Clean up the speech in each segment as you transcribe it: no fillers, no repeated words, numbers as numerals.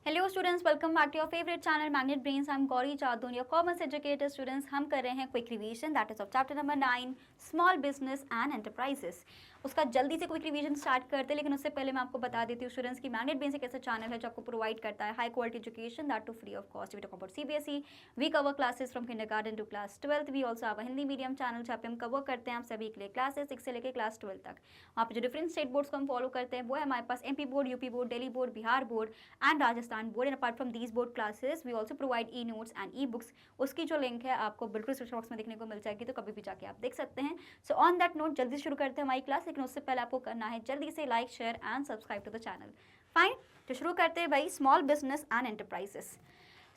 Hello students, welcome back to your favourite channel magnet brains. I am Gauri Jadoun, your commerce educator. Students, हम कर रहे हैं quick revision that is of chapter number 9 small business and enterprises. उसका जल्दी से quick revision start करते हैं, लेकिन उससे पहले मैं आपको बता देती हूँ स्टूडेंट्स की मैग्नेट ब्रेन्स एक ऐसा चैनल है जो आपको प्रोवाइड करता है high quality education that too free of cost. We talk about CBSE, we cover classes from kindergarten to class 12th। We also have a Hindi medium channel जहाँ पे हम कवर करते हैं आप सभी के लिए क्लासेस 6 से लेकर क्लास 12 तक। वहाँ पे जो डिफरेंट स्टेट बोर्ड्स को हम फॉलो करते हैं वो है हमारे पास MP board, UP board, Delhi board, Bihar board and Rajasthan board. And apart from these board classes we also provide e-notes and e-books। उसकी जो लिंक है आपको बिल्कुल डिस्क्रिप्शन बॉक्स में देखने को मिल जाएगी, तो कभी भी जाके आप देख सकते हैं। सो ऑन दैट नोट जल्दी शुरू करते हैं हमारी क्लास, लेकिन उससे पहले आपको करना है जल्दी से like, share and subscribe to the channel. Fine, तो शुरू करते हैं भाई small business and enterprises.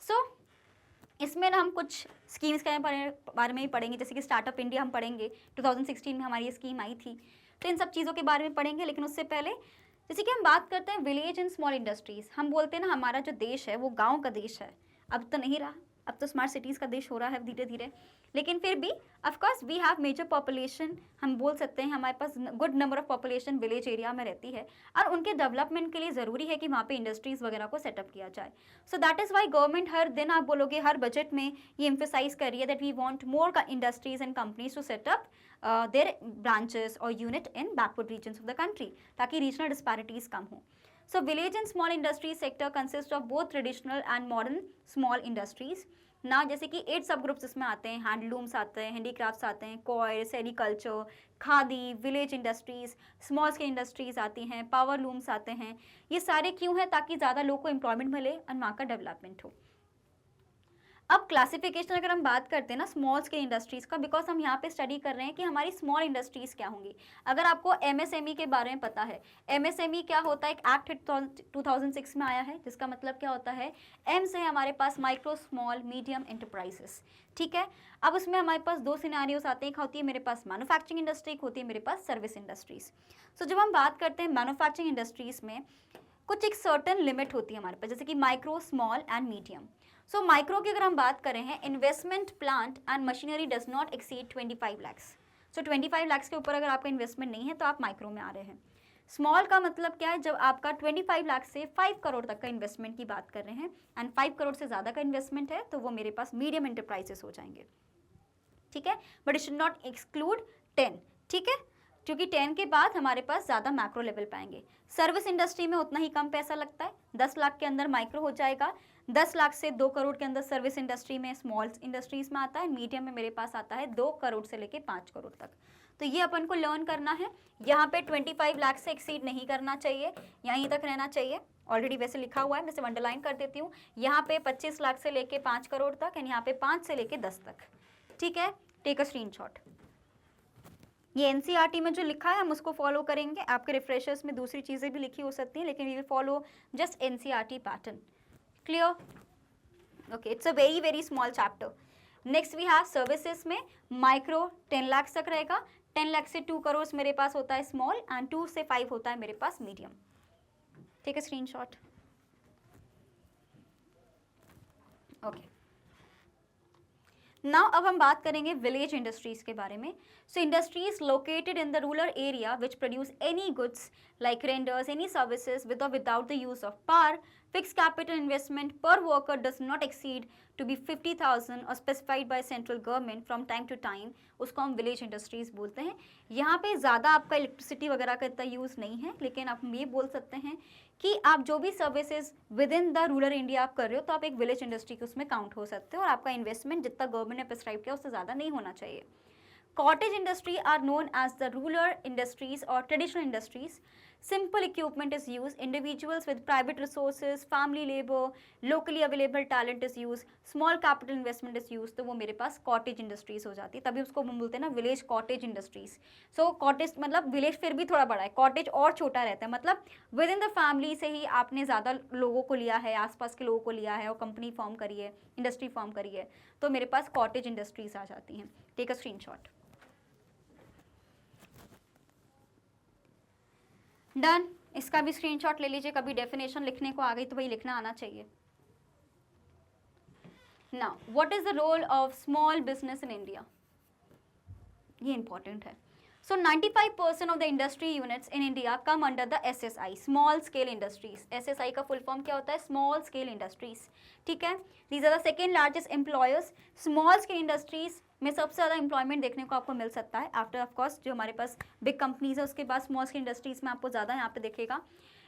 So इसमें ना हम कुछ स्कीम्स के बारे में ही पढ़ेंगे, जैसे कि स्टार्टअप इंडिया हम पढ़ेंगे। 2016 में हमारी ये स्कीम आई थी, तो इन सब चीज़ों के बारे में पढ़ेंगे। लेकिन उससे पहले जैसे कि हम बात करते हैं विलेज एंड स्मॉल इंडस्ट्रीज, हम बोलते हैं ना हमारा जो देश है वो गांव का देश है। अब तो नहीं रहा, अब तो स्मार्ट सिटीज़ का देश हो रहा है धीरे धीरे। लेकिन फिर भी of course we have major population, हम बोल सकते हैं हमारे पास good number of population village area में रहती है, और उनके डेवलपमेंट के लिए ज़रूरी है कि वहाँ पे इंडस्ट्रीज़ वगैरह को सेटअप किया जाए। So that is why government हर दिन आप बोलोगे हर बजट में ये एम्फेसाइज कर रही है that we want more industries and companies to set up their branches or unit in backward regions of the country, ताकि regional disparities कम हो। So village and small industry sector consists of both traditional and modern small industries। ना जैसे कि 8 सब groups इसमें आते हैं, handlooms आते हैं, हैंडीक्राफ्ट्स आते हैं, coir, sericulture, khadi, village industries, small scale industries आती हैं, पावर लूम्स आते हैं। ये सारे क्यों हैं? ताकि ज़्यादा लोग को एम्प्लॉयमेंट मिले और वहाँ का डेवलपमेंट हो। अब क्लासिफिकेशन अगर हम बात करते हैं ना स्मॉल स्केल इंडस्ट्रीज़ का, बिकॉज हम यहाँ पे स्टडी कर रहे हैं कि हमारी स्मॉल इंडस्ट्रीज़ क्या होंगी। अगर आपको एमएसएमई के बारे में पता है, एमएसएमई क्या होता है, एक एक्ट 2006 में आया है, जिसका मतलब क्या होता है, एम से हमारे पास माइक्रो स्मॉल मीडियम एंटरप्राइजेस। ठीक है, अब उसमें हमारे पास दो सिनेरियोज आते हैं, एक होती है मेरे पास मैन्युफैक्चरिंग इंडस्ट्री, एक होती है मेरे पास सर्विस इंडस्ट्रीज। सो जब हम बात करते हैं मैन्युफैक्चरिंग इंडस्ट्रीज में कुछ एक सर्टन लिमिट होती है हमारे पास, जैसे कि micro, small and medium. So micro की अगर हम बात करें हैं, investment plant and machinery does not exceed 25 lakhs. So 25 lakhs के ऊपर अगर आपका इन्वेस्टमेंट नहीं है तो आप माइक्रो में आ रहे हैं। स्मॉल का मतलब क्या है, जब आपका 25 लाख से 5 करोड़ तक का इन्वेस्टमेंट की बात कर रहे हैं एंड 5 करोड़ से ज़्यादा का इन्वेस्टमेंट है तो वो मेरे पास मीडियम एंटरप्राइजेस हो जाएंगे। ठीक है, but it should not exclude 10। ठीक है, क्योंकि 10 के बाद हमारे पास ज़्यादा मैक्रो लेवल पाएंगे। सर्विस इंडस्ट्री में उतना ही कम पैसा लगता है, 10 लाख के अंदर माइक्रो हो जाएगा, 10 लाख से 2 करोड़ के अंदर सर्विस इंडस्ट्री में, स्मॉल इंडस्ट्रीज में आता है, मीडियम में मेरे पास आता है 2 करोड़ से लेके 5 करोड़ तक। तो ये अपन को लर्न करना है। यहाँ पे 25 लाख से एक्सीड नहीं करना चाहिए, यहीं तक रहना चाहिए। ऑलरेडी वैसे लिखा हुआ है, मैं सिर्फ अंडरलाइन कर देती हूँ। यहाँ पे 25 लाख से लेके 5 करोड़ तक एंड यहाँ पे 5 से लेके 10 तक। ठीक है, टेक अ स्क्रीनशॉट। ये एनसीईआरटी में जो लिखा है हम उसको फॉलो करेंगे। आपके रिफ्रेशर्स में दूसरी चीज़ें भी लिखी हो सकती हैं, लेकिन we will follow just NCERT pattern. Clear? Okay, it's a very very small chapter. Next we have services में माइक्रो 10 लाख तक रहेगा, 10 लाख से 2 करोड़ मेरे पास होता है स्मॉल एंड 2 से 5 होता है मेरे पास medium. Take a screenshot. Okay, now अब हम बात करेंगे विलेज इंडस्ट्रीज के बारे में। So industries located in the rural area which produce any goods like renders any services with और without the use of power, fix capital investment per worker does not exceed to be 50,000 और specified by central government from time to time, उसको हम village industries बोलते हैं। यहाँ पे ज़्यादा आपका इलेक्ट्रिसिटी वगैरह का इतना यूज़ नहीं है, लेकिन आप ये बोल सकते हैं कि आप जो भी services with in the rural India आप कर रहे हो तो आप एक विलेज इंडस्ट्री के उसमें काउंट हो सकते हो, और आपका इन्वेस्टमेंट जितना गवर्नमेंट ने प्रिस्क्राइब किया उससे ज़्यादा नहीं होना चाहिए। Cottage industry are known as the rural industries or traditional industries. Simple equipment is used, individuals with private resources, family labor, locally available talent is used, small capital investment is used, तो वो मेरे पास cottage industries हो जाती है। तभी उसको हम बोलते हैं ना village cottage industries। So cottage मतलब village फिर भी थोड़ा बड़ा है, cottage और छोटा रहता है, मतलब विद इन द फैमिली से ही आपने ज़्यादा लोगों को लिया है, आसपास के लोगों को लिया है और कंपनी फॉर्म करी है, इंडस्ट्री फॉर्म करी है, तो मेरे पास cottage industries आ जाती हैं। Take a screenshot. डन, इसका भी स्क्रीनशॉट ले लीजिए। कभी डेफिनेशन लिखने को आ गई तो भाई लिखना आना चाहिए। Now what is the role of small business in India, ये इंपॉर्टेंट है। So 95% of the industry units in India come under the SSI, small scale industries. SSI का full form क्या होता है? Small scale industries. ठीक है, these are the second largest employers. Small scale industries में सबसे ज़्यादा employment देखने को आपको मिल सकता है. After of course जो हमारे पास big companies है उसके बाद small scale industries में आपको ज़्यादा यहाँ पे देखेगा.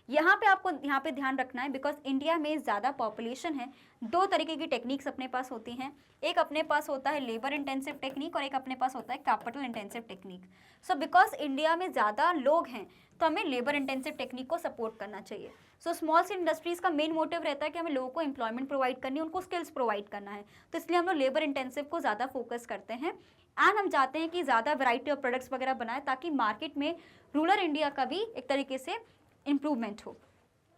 यहाँ पे आपको यहाँ पे ध्यान रखना है बिकॉज इंडिया में ज़्यादा पॉपुलेशन है. दो तरीके की टेक्निक्स अपने पास होती हैं. एक अपने पास होता है लेबर इंटेंसिव टेक्निक और एक अपने पास होता है capital intensive technique. So because India में ज़्यादा लोग हैं तो हमें लेबर इंटेंसिव टेक्निक को सपोर्ट करना चाहिए. सो स्मॉल स्केल इंडस्ट्रीज़ का मेन मोटिव रहता है कि हमें लोगों को एम्प्लॉयमेंट प्रोवाइड करनी है, उनको स्किल्स प्रोवाइड करना है. तो इसलिए हम लोग लेबर इंटेंसिव को ज़्यादा फोकस करते हैं एंड हम चाहते हैं कि ज़्यादा वैरायटी ऑफ प्रोडक्ट्स वगैरह बनाए ताकि मार्केट में रूरल इंडिया का भी एक तरीके से इम्प्रूवमेंट हो.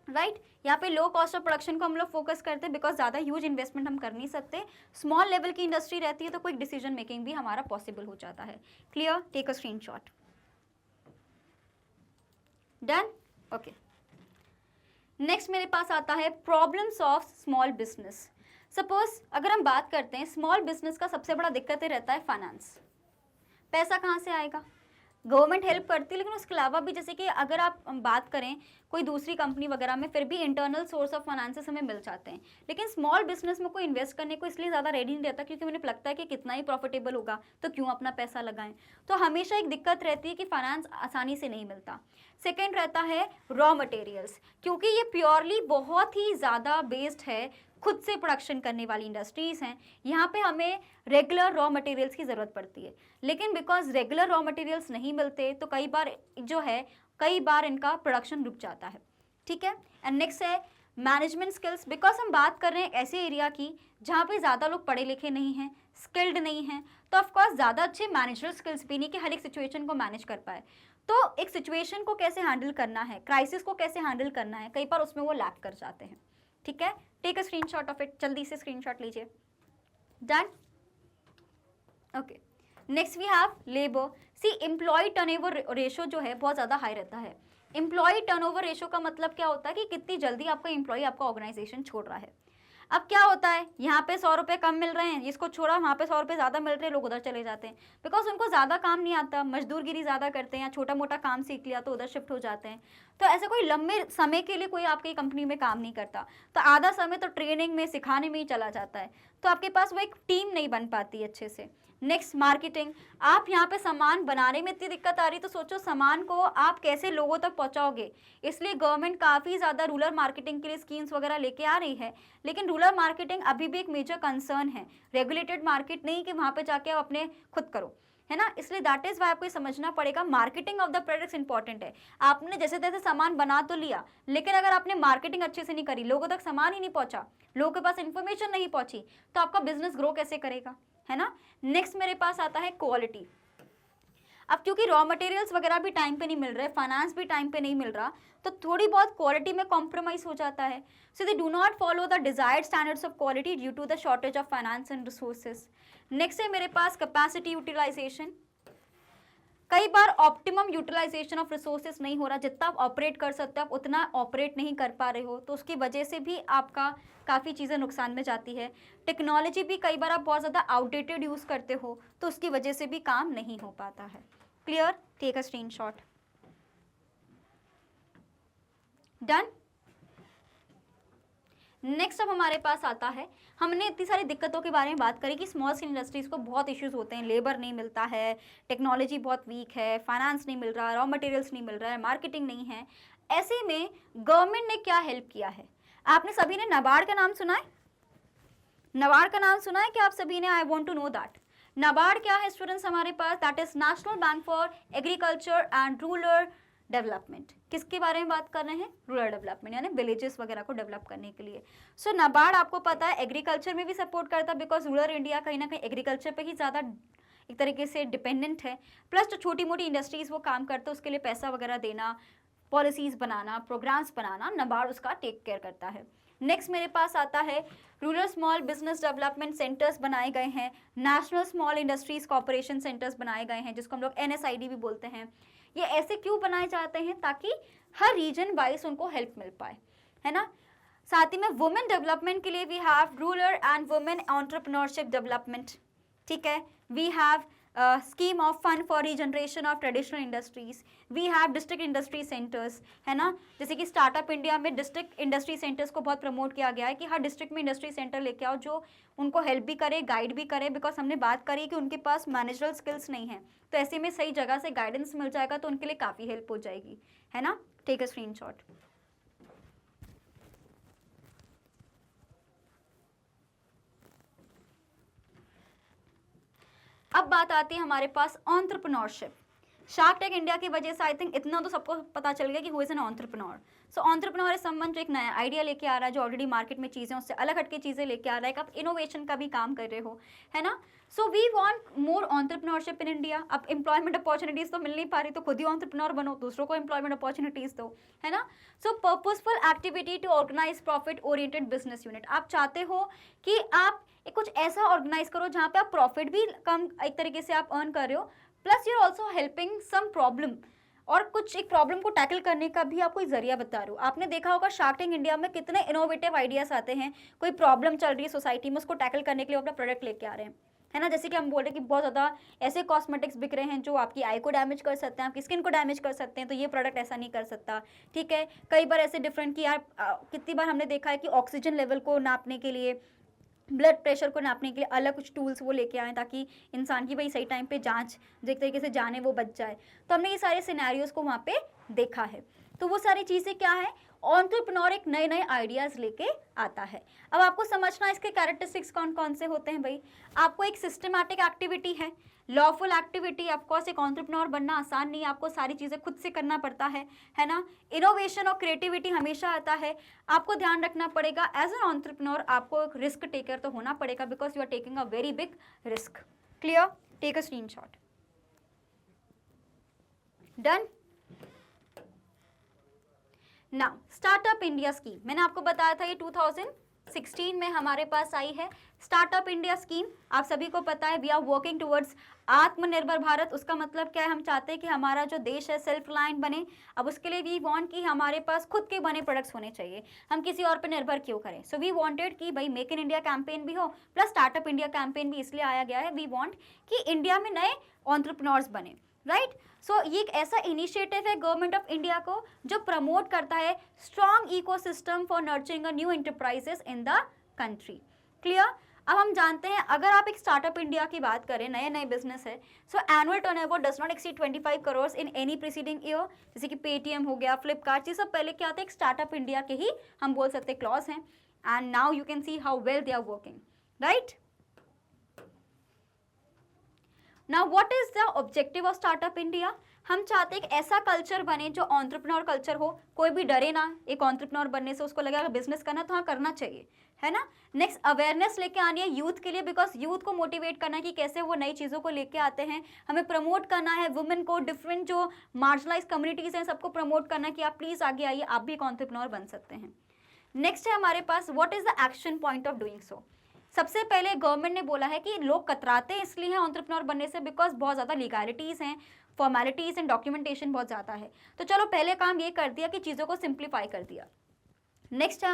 राइट यहाँ पे लो कॉस्ट ऑफ प्रोडक्शन को हम लोग फोकस करते हैं बिकॉज ज़्यादा ह्यूज इन्वेस्टमेंट हम कर नहीं सकते. स्मॉल लेवल की इंडस्ट्री रहती है तो कोई डिसीजन मेकिंग भी हमारा पॉसिबल हो जाता है. Clear? Take a screenshot. Done? Okay. Next मेरे पास आता है problems of small business. Suppose अगर हम बात करते हैं स्मॉल बिजनेस का सबसे बड़ा दिक्कत ये रहता है फाइनेंस. पैसा कहाँ से आएगा? गवर्नमेंट हेल्प करती है लेकिन उसके अलावा भी जैसे कि अगर आप बात करें कोई दूसरी कंपनी वगैरह में फिर भी इंटरनल सोर्स ऑफ फाइनेंसेस हमें मिल जाते हैं. लेकिन स्मॉल बिजनेस में कोई इन्वेस्ट करने को इसलिए ज़्यादा रेडी नहीं रहता क्योंकि उन्हें लगता है कि कितना ही प्रॉफिटेबल होगा तो क्यों अपना पैसा लगाएं. तो हमेशा एक दिक्कत रहती है कि फाइनेंस आसानी से नहीं मिलता. सेकेंड रहता है रॉ मटेरियल्स, क्योंकि ये प्योरली बहुत ही ज़्यादा बेस्ड है, खुद से प्रोडक्शन करने वाली इंडस्ट्रीज़ हैं. यहाँ पे हमें रेगुलर रॉ मटेरियल्स की ज़रूरत पड़ती है लेकिन बिकॉज रेगुलर रॉ मटेरियल्स नहीं मिलते तो कई बार इनका प्रोडक्शन रुक जाता है. ठीक है. एंड नेक्स्ट है मैनेजमेंट स्किल्स. बिकॉज हम बात कर रहे हैं ऐसे एरिया की जहाँ पे ज़्यादा लोग पढ़े लिखे नहीं हैं, स्किल्ड नहीं हैं, तो ऑफकोर्स ज़्यादा अच्छे मैनेजरल स्किल्स भी नहीं कि हर एक सिचुएशन को मैनेज कर पाए. तो एक सिचुएशन को कैसे हैंडल करना है, क्राइसिस को कैसे हैंडल करना है, कई बार उसमें वो लैक कर जाते हैं. ठीक है. Take a screenshot of it. जल्दी से स्क्रीनशॉट लीजिए. Done? Okay. Next we have labour. See employ turnover ratio जो है बहुत ज़्यादा हाई रहता है. एम्प्लॉय टर्नओवर रेशो का मतलब क्या होता है कि कितनी जल्दी आपका एम्प्लॉय आपका ऑर्गेनाइजेशन छोड़ रहा है. अब क्या होता है, यहाँ पे 100 रुपये कम मिल रहे हैं, इसको छोड़ा वहाँ पे 100 रुपये ज़्यादा मिल रहे हैं, लोग उधर चले जाते हैं बिकॉज उनको ज़्यादा काम नहीं आता, मजदूरगिरी ज़्यादा करते हैं या छोटा मोटा काम सीख लिया तो उधर शिफ्ट हो जाते हैं. तो ऐसे कोई लंबे समय के लिए कोई आपकी कंपनी में काम नहीं करता तो आधा समय तो ट्रेनिंग में सिखाने में ही चला जाता है. तो आपके पास वो एक टीम नहीं बन पाती अच्छे से. Next marketing. आप यहाँ पे सामान बनाने में इतनी दिक्कत आ रही तो सोचो सामान को आप कैसे लोगों तक पहुँचाओगे. इसलिए गवर्नमेंट काफ़ी ज़्यादा रूरल मार्केटिंग के लिए स्कीम्स वगैरह लेके आ रही है लेकिन रूरल मार्केटिंग अभी भी एक मेजर कंसर्न है. रेगुलेटेड मार्केट नहीं कि वहाँ पे जाके आप अपने खुद करो, है ना. इसलिए दैट इज़ वाई आपको समझना पड़ेगा marketing of the products important है. आपने जैसे तैसे सामान बना तो लिया लेकिन अगर आपने मार्केटिंग अच्छे से नहीं करी, लोगों तक सामान ही नहीं पहुँचा, लोगों के पास इन्फॉर्मेशन नहीं पहुँची तो आपका बिजनेस ग्रो कैसे करेगा, है ना. नेक्स्ट मेरे पास आता है क्वालिटी. अब क्योंकि रॉ मटेरियल्स वगैरह भी टाइम पे नहीं मिल रहे, फाइनेंस भी टाइम पे नहीं मिल रहा तो थोड़ी बहुत क्वालिटी में कॉम्प्रोमाइज हो जाता है. So they do not follow the desired standards of quality due to the shortage of finance and resources. Next है मेरे पास कैपेसिटी यूटिलाइजेशन. कई बार ऑप्टिमम यूटिलाइजेशन ऑफ रिसोर्सेज नहीं हो रहा, जितना आप ऑपरेट कर सकते हो आप उतना ऑपरेट नहीं कर पा रहे हो तो उसकी वजह से भी आपका काफ़ी चीज़ें नुकसान में जाती है. टेक्नोलॉजी भी कई बार आप बहुत ज़्यादा आउटडेटेड यूज़ करते हो तो उसकी वजह से भी काम नहीं हो पाता है. Clear? Take a screenshot. Done? Next अब हमारे पास आता है, हमने इतनी सारी दिक्कतों के बारे में बात करी कि स्मॉल स्केल इंडस्ट्रीज़ को बहुत इश्यूज होते हैं, लेबर नहीं मिलता है, टेक्नोलॉजी बहुत वीक है, फाइनेंस नहीं मिल रहा, रॉ मटेरियल्स नहीं मिल रहा है, मार्केटिंग नहीं है. ऐसे में गवर्नमेंट ने क्या हेल्प किया है? आपने सभी ने नाबार्ड का नाम सुना है? नाबार्ड का नाम सुना है कि आप सभी ने? I want to know that. NABARD क्या है स्टूडेंट्स हमारे पास? That is national bank for agriculture and rural development. किसके बारे में बात कर रहे हैं? रूरल डेवलपमेंट, यानी विलेजेस वगैरह को डेवलप करने के लिए. सो नाबार्ड आपको पता है एग्रीकल्चर में भी सपोर्ट करता है बिकॉज रूरल इंडिया कहीं ना कहीं एग्रीकल्चर पे ही ज़्यादा एक तरीके से डिपेंडेंट है. प्लस जो छोटी मोटी इंडस्ट्रीज़ वो काम करते हैं उसके लिए पैसा वगैरह देना, पॉलिसीज़ बनाना, प्रोग्राम्स बनाना, नाबार्ड उसका टेक केयर करता है. नेक्स्ट मेरे पास आता है rural small business development centres बनाए गए हैं, national small industries corporation centres बनाए गए हैं जिसको हम लोग NSID भी बोलते हैं. ये ऐसे क्यों बनाए जाते हैं? ताकि हर रीजन वाइज उनको हेल्प मिल पाए, है ना. साथ ही में वुमेन डेवलपमेंट के लिए we have rural and women entrepreneurship development. ठीक है. We have scheme of fund for regeneration of traditional industries, we have district industry centres, है ना, जैसे कि स्टार्टअप इंडिया में डिस्ट्रिक्ट इंडस्ट्री सेंटर्स को बहुत प्रमोट किया गया है कि हर डिस्ट्रिक्ट में इंडस्ट्री सेंटर लेके आओ जो उनको हेल्प भी करे, गाइड भी करे, बिकॉज हमने बात करी कि उनके पास मैनेजरल स्किल्स नहीं है, तो ऐसे में सही जगह से गाइडेंस मिल जाएगा तो उनके लिए काफ़ी हेल्प हो जाएगी, है ना। Take a screenshot. अब बात आती है हमारे पास एंटरप्रेन्योरशिप। शार्क टैंक इंडिया की वजह से आई थिंक इतना तो सबको पता चल गया कि who is an entrepreneur. So entrepreneur is someone जो एक नया आइडिया लेके आ रहा है, जो ऑलरेडी मार्केट में चीज़ें उससे अलग हटके चीज़ें लेके आ रहा है, आप इनोवेशन का भी काम कर रहे हो, है ना। So we want more entrepreneurship in India. अब एम्प्लॉयमेंट अपॉर्चुनिटीज़ तो मिल नहीं पा रही, तो खुद ही एंटरप्रेन्योर बनो, दूसरों को एम्प्लॉयमेंट अपॉर्चुनिटीज़ दो, है ना। So purposeful activity to organise profit oriented business unit. आप चाहते हो कि आप कुछ ऐसा ऑर्गेनाइज करो जहाँ पे आप प्रॉफिट भी कम एक तरीके से आप अर्न कर रहे हो, plus you are also helping some problem, और कुछ एक प्रॉब्लम को टैकल करने का भी आपको एक जरिया बता रहे हो। आपने देखा होगा शार्क टैंक इंडिया में कितने इनोवेटिव आइडियाज आते हैं, कोई प्रॉब्लम चल रही है सोसाइटी में, उसको टैकल करने के लिए अपना प्रोडक्ट लेके आ रहे हैं, है ना। जैसे कि हम बोल रहे हैं कि बहुत ज़्यादा ऐसे कॉस्मेटिक्स बिक रहे हैं जो आपकी आई को डैमेज कर सकते हैं, आपकी स्किन को डैमेज कर सकते हैं, तो ये प्रोडक्ट ऐसा नहीं कर सकता, ठीक है। कई बार ऐसे डिफरेंट कि यार कितनी बार हमने देखा है कि ऑक्सीजन लेवल को नापने के लिए, ब्लड प्रेशर को नापने के लिए अलग कुछ टूल्स वो लेके आए ताकि इंसान की भाई सही टाइम पे जांच जो एक तरीके से जाने वो बच जाए। तो हमने ये सारे सिनेरियोज को वहाँ पे देखा है। तो वो सारी चीज़ें क्या है, एंटरप्रेन्योर एक नए नए आइडियाज़ लेके आता है। अब आपको समझना इसके कैरेक्टरिस्टिक्स कौन कौन से होते हैं भाई। आपको एक सिस्टमैटिक एक्टिविटी है, लॉफुल एक्टिविटी। ऑफकोर्स एक एंटरप्रेन्योर बनना आसान नहीं है, आपको सारी चीज़ें खुद से करना पड़ता है ना। इनोवेशन और क्रिएटिविटी हमेशा आता है। आपको ध्यान रखना पड़ेगा एज एन एंटरप्रेन्योर आपको एक रिस्क टेकर तो होना पड़ेगा, because you are taking a very big risk. Clear? Take a screenshot. Done. Now startup India scheme, मैंने आपको बताया था ये 2016 में हमारे पास आई है स्टार्टअप इंडिया स्कीम। आप सभी को पता है वी आर वर्किंग टुवर्ड्स आत्मनिर्भर भारत। उसका मतलब क्या है, हम चाहते हैं कि हमारा जो देश है सेल्फ रिलायंट बने। अब उसके लिए वी वांट कि हमारे पास खुद के बने प्रोडक्ट्स होने चाहिए, हम किसी और पर निर्भर क्यों करें। सो वी वांटेड कि भाई मेक इन इंडिया कैंपेन भी हो, प्लस स्टार्टअप इंडिया कैंपेन भी इसलिए आया गया है, वी वांट कि इंडिया में नए एंटरप्रेन्योर्स बने, राइट। सो ये एक ऐसा इनिशिएटिव है गवर्नमेंट ऑफ इंडिया को जो प्रमोट करता है strong ecosystem for nurturing a new enterprises in the country. Clear? अब हम जानते हैं अगर आप एक स्टार्टअप इंडिया की बात करें, नए नए बिजनेस है, सो annual turnover does not exceed 25 crore in any preceding year. जैसे कि पेटीएम हो गया, फ्लिपकार्ट, ये सब पहले क्या आते हैं, एक स्टार्टअप इंडिया के ही हम बोल सकते हैं क्लॉज हैं। And now you can see how well they are working, right. Now what is the objective of startup India. हम चाहते हैं एक ऐसा कल्चर बने जो एंटरप्रेन्योर कल्चर हो, कोई भी डरे ना एक एंटरप्रेन्योर बनने से, उसको लगे अगर बिजनेस करना तो हाँ करना चाहिए, है ना। नेक्स्ट अवेयरनेस लेके आनी है यूथ के लिए, बिकॉज यूथ को मोटिवेट करना है कि कैसे वो नई चीज़ों को लेके आते हैं। हमें प्रमोट करना है वुमेन को, डिफरेंट जो मार्जिनलाइज कम्युनिटीज़ हैं सबको प्रमोट करना है कि आप प्लीज़ आगे आइए, आप भी एक एंटरप्रेन्योर बन सकते हैं। नेक्स्ट है हमारे पास what is the action point of doing so. सबसे पहले गवर्नमेंट ने बोला है कि लोग कतराते इसलिए हैं एंटरप्रेन्योर बनने से बिकॉज बहुत ज़्यादा लीगैलिटीज़ हैं, फॉर्मेलिटीज़ एंड डॉक्यूमेंटेशन बहुत ज़्यादा है। तो चलो पहले काम ये कर दिया कि चीज़ों को सिंप्लीफाई कर दिया। नेक्स्ट है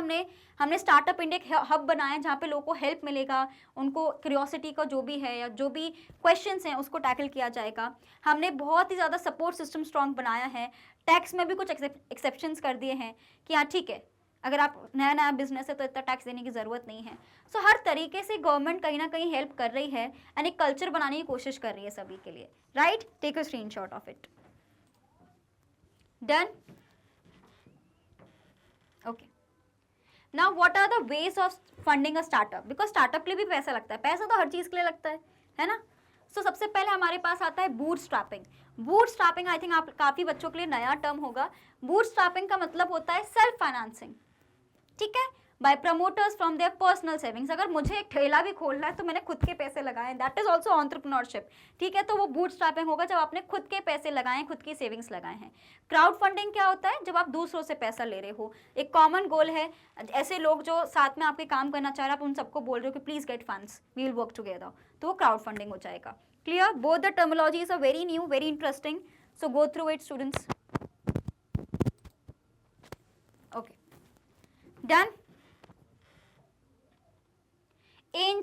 हमने स्टार्टअप इंडिया हब बनाया जहाँ पे लोगों को हेल्प मिलेगा, उनको क्यूरियोसिटी का जो भी है या जो भी क्वेश्चंस हैं उसको टैकल किया जाएगा। हमने बहुत ही ज़्यादा सपोर्ट सिस्टम स्ट्रॉन्ग बनाया है। टैक्स में भी कुछ एक्सेप्शंस कर दिए हैं कि हाँ ठीक है, अगर आप नया नया बिजनेस है तो इतना टैक्स देने की ज़रूरत नहीं है। सो हर तरीके से गवर्नमेंट कहीं ना कहीं हेल्प कर रही है एंड एक कल्चर बनाने की कोशिश कर रही है सभी के लिए, right. Take a screenshot of it. Done. Okay, now what are the ways of funding a startup, because startup के लिए भी पैसा लगता है, पैसा तो हर चीज़ के लिए लगता है ना। सो सबसे पहले हमारे पास आता है बूटस्ट्रैपिंग। बूटस्ट्रैपिंग आई थिंक आप काफ़ी बच्चों के लिए नया टर्म होगा। बूटस्ट्रैपिंग का मतलब होता है सेल्फ फाइनेंसिंग, ठीक है, by promoters from their personal savings. अगर मुझे एक ठेला भी खोलना है तो मैंने खुद के पैसे लगाए, दैट इज ऑल्सो एंटरप्रेन्योरशिप, ठीक है। तो वो बूटस्ट्रैपिंग होगा जब आपने खुद के पैसे लगाए, खुद की सेविंग्स लगाए हैं। क्राउड फंडिंग क्या होता है, जब आप दूसरों से पैसा ले रहे हो, एक कॉमन गोल है, ऐसे लोग जो साथ में आपके काम करना चाह रहे हैं, आप उन सबको बोल रहे हो कि please get funds, we will work together, तो वो क्राउड फंडिंग हो जाएगा। Clear? Both the terminologies are very new, very interesting, so go through it students. Okay, done.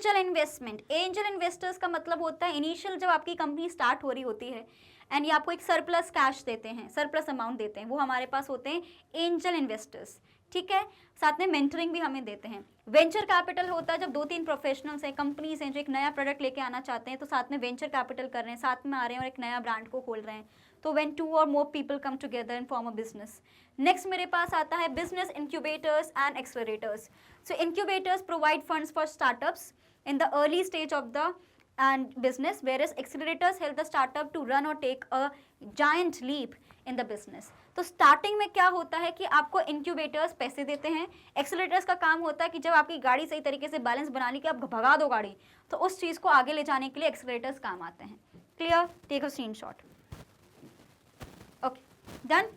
Angel investment, angel investors का मतलब होता है इनिशियल जब आपकी कंपनी स्टार्ट हो रही होती है एंड ये आपको एक सरप्लस कैश देते हैं, सरप्लस अमाउंट देते हैं, वो हमारे पास होते हैं एंजल इन्वेस्टर्स, ठीक है। साथ में मेंटरिंग भी हमें देते हैं। वेंचर कैपिटल होता है जब 2-3 प्रोफेशनल्स हैं, कंपनीज हैं जो एक नया प्रोडक्ट लेके आना चाहते हैं, तो साथ में वेंचर कैपिटल कर रहे हैं, साथ में आ रहे हैं और एक नया ब्रांड को खोल रहे हैं, तो व्हेन 2 और more people come together and form a business. Next मेरे पास आता है business incubators and accelerators. So incubators provide funds for startups in the early stage of the and business, whereas accelerators help the startup to run or take a giant leap in the business. तो starting में क्या होता है कि आपको incubators पैसे देते हैं, एक्सेलरेटर्स का काम होता है कि जब आपकी गाड़ी सही तरीके से बैलेंस बनाने की आप भगा दो गाड़ी, तो उस चीज़ को आगे ले जाने के लिए एक्सेलरेटर्स काम आते हैं। Clear? Take a screenshot. Okay, done.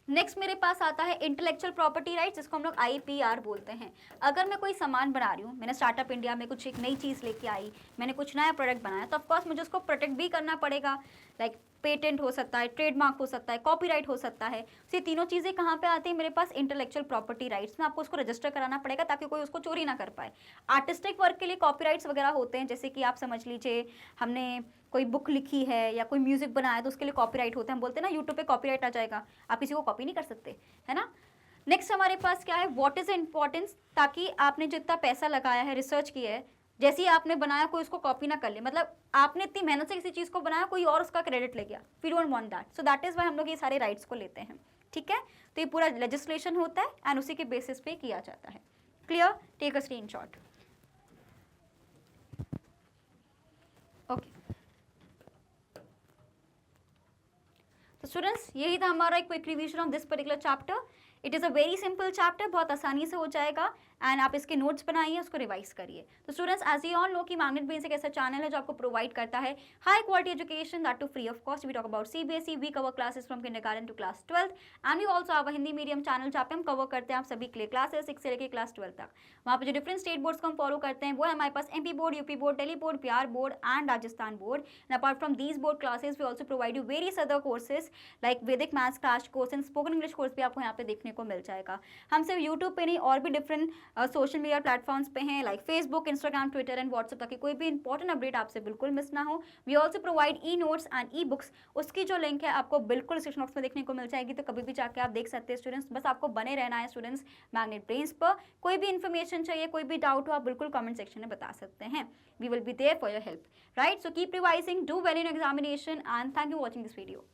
Next मेरे पास आता है इंटेलेक्चुअल प्रॉपर्टी राइट्स, जिसको हम लोग IPR बोलते हैं। अगर मैं कोई सामान बना रही हूँ, मैंने स्टार्टअप इंडिया में कुछ एक नई चीज़ लेके आई, मैंने कुछ नया प्रोडक्ट बनाया, तो ऑफकोर्स मुझे उसको प्रोटेक्ट भी करना पड़ेगा। लाइक पेटेंट हो सकता है, ट्रेडमार्क हो सकता है, कॉपीराइट हो सकता है। ये तीनों चीज़ें कहाँ पे आती हैं मेरे पास? इंटेलेक्चुअल प्रॉपर्टी राइट्स में आपको उसको रजिस्टर कराना पड़ेगा ताकि कोई उसको चोरी ना कर पाए। आर्टिस्टिक वर्क के लिए कॉपीराइट्स वगैरह होते हैं, जैसे कि आप समझ लीजिए हमने कोई बुक लिखी है या कोई म्यूजिक बनाया है तो उसके लिए कॉपीराइट होता है। हम बोलते हैं ना यूट्यूब पे कॉपीराइट आ जाएगा, आप किसी को कॉपी नहीं कर सकते, है ना। नेक्स्ट हमारे पास क्या है? व्हाट इज इंपॉर्टेंस, ताकि आपने जितना पैसा लगाया है, रिसर्च किया है, जैसे ही आपने बनाया कोई उसको कॉपी ना कर ले। मतलब आपने इतनी मेहनत से किसी चीज़ को बनाया, कोई और उसका क्रेडिट ले गया, we don't want that. So that is why हम लोग ये सारे राइट्स को लेते हैं, ठीक है। तो ये पूरा लेजिस्लेशन होता है एंड उसी के बेसिस पे किया जाता है। Clear? Take a screenshot. Okay, तो स्टूडेंट्स यही था हमारा एक quick revision of this particular chapter. It is a very simple chapter, बहुत आसानी से हो जाएगा एंड आप इसके नोट्स बनाइए, उसको रिवाइज करिए। तो students as you all know कि मैग्नेट ब्रेन्स एक ऐसा चैनल है जो आपको प्रोवाइड करता है high quality education, that too free of cost. We talk about CBSE, we cover classes from kindergarten to class 12th and we also have a Hindi medium channel जहाँ पे हम कवर करते हैं आप सभी के लिए क्लासेस 6 से लेकर क्लास 12 तक। वहाँ पे जो डिफरेंट स्टेट बोर्ड्स को हम फॉलो करते हैं वो है हमारे पास MP board, UP board, Delhi board, Bihar board and Rajasthan board. And apart from these board classes we also provide you various other courses like Vedic maths crash course and spoken English course भी आपको यहाँ पे देखने को मिल जाएगा। हम सिर्फ यूट्यूब पे नहीं और भी डिफरेंट सोशल मीडिया प्लेटफॉर्म्स पे हैं like Facebook, Instagram, Twitter and WhatsApp, ताकि कोई भी इंपॉर्टेंट अपडेट आपसे बिल्कुल मिस ना हो। We also provide e-notes and e-books, उसकी जो लिंक है आपको बिल्कुल डिस्क्रिप्शन बॉक्स में देखने को मिल जाएगी, तो कभी भी जाके आप देख सकते हैं स्टूडेंट्स। बस आपको बने रहना है स्टूडेंट्स मैग्नेट ब्रेन्स पर। कोई भी इन्फॉर्मेशन चाहिए, कोई भी डाउट हो, आप बिल्कुल कमेंट सेक्शन में बता सकते हैं। We will be there for your help, right. So keep revising, do well in examination and thank you watching this video.